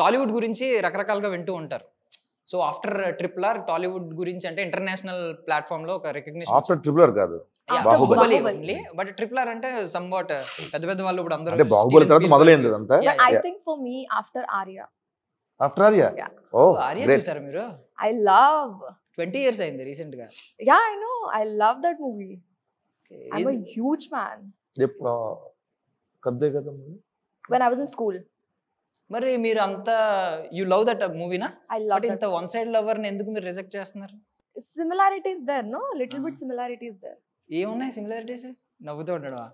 టాలీవుడ్ గురించి రకరకాలుగా వింటూ ఉంటారు. So after triple R Tollywood గురించి అంటే ఇంటర్నేషనల్ ప్లాట్ఫామ్ లో ఒక రికగ్నిషన్. ఆఫ్టర్ ట్రిపుల్ ఆర్ కాదు, Baahubali only. But triple R అంటే సంవాట్ పెద్ద పెద్ద వాళ్ళు ఇప్పుడు అందరూ అంటే బాహుబలి తర్వాత మొదలైంది అంతా. I think for me after Arya. After Arya. Yeah. ఓ ఆర్యా గ్రేట్. చూసారా మీరు? I love. 20 years అయింది రీసెంట్ గా. Yeah, I know. I love that movie. I'm a huge fan. ఎప్పుడు కద్దే కదా When I was in school. మరి మీరు అంతా యు లవ్ దట్ మూవీనా? I love but that. ఇంత వన్ సైడ్ లవర్ ని ఎందుకు మీరు రిజెక్ట్ చేస్తున్నారు? Similarities there, no? Little bit similarities there. ఏమున్నాయి సిమిలారిటీస్? నవ్వుతూ ఉండడమా?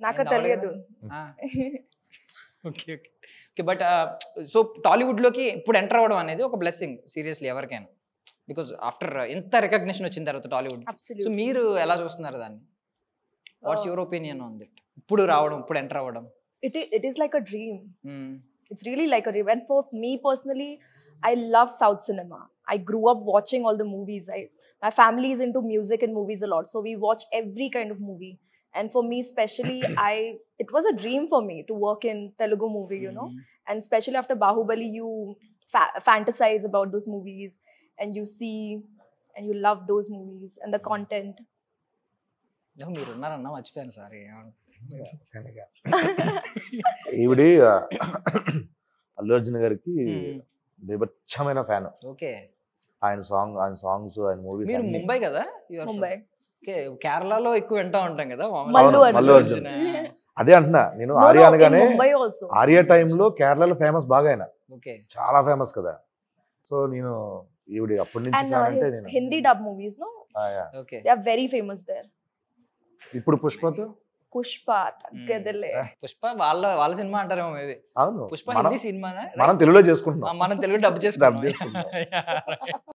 నాకు తెలియదు. Okay okay okay. But so Tollywood లోకి ఇప్పుడు ఎంటర్ అవ్వడం అనేది ఒక బ్లెస్సింగ్ సీరియస్లీ ఎవరికైనా. బికాస్ ఆఫ్టర్ ఎంత రికగ్నిషన్ వచ్చిన తర్వాత టాలీవుడ్. So Absolutely. మీరు ఎలా చూస్తున్నారు దాన్ని? What's your opinion on that? ఇప్పుడు రావడం, ఇప్పుడు ఎంటర్ అవ్వడం. It is like a dream. It's really like a dream. And for me personally, I love South cinema. I grew up watching all the movies. My family is into music and movies a lot, so we watch every kind of movie. And for me especially, it was a dream for me to work in Telugu movie, you know. And especially after Bahubali, you fantasize about those movies, and you see and you love those movies and the content. మీరు ఉన్నారన్నా మర్చిపోయాను sorry. ఈవిడి అల్లు అర్జున్ గారికి బీభత్సమైన fan. Okay. ఆయన songs ఆయన movies. మీరు ముంబై కదా? Mumbai. Okay. కేరళలో ఎక్కువ వింటా ఉంటాం కదా మల్లు మల్లు అర్జున్. అర్జున్. అదే అంటున్నా నేను. No, ఆర్యా no, in అనగానే Mumbai also. ఆర్యా టైంలో కేరళలో ఫేమస్ బాగా ఆయన, ఓకే. చాలా ఫేమస్ కదా. సో నేను ఈవిడి అప్పటి నుంచి And ఫ్యాన్ అంటే his నేను. Hindi dub movies, no? Okay. They are very famous there. ఇప్పుడు పుష్పతో Pushpa, Taggedale. పుష్ప వాళ్ళ సినిమా అంటారేమో మేబీ. అవును, పుష్ప హిందీ సినిమానా? మనం తెలుగులో చేసుకుంటున్నాం. మనం తెలుగు డబ్ డబ్ చేసుకుంటున్నాం. చేసుకుంటాం.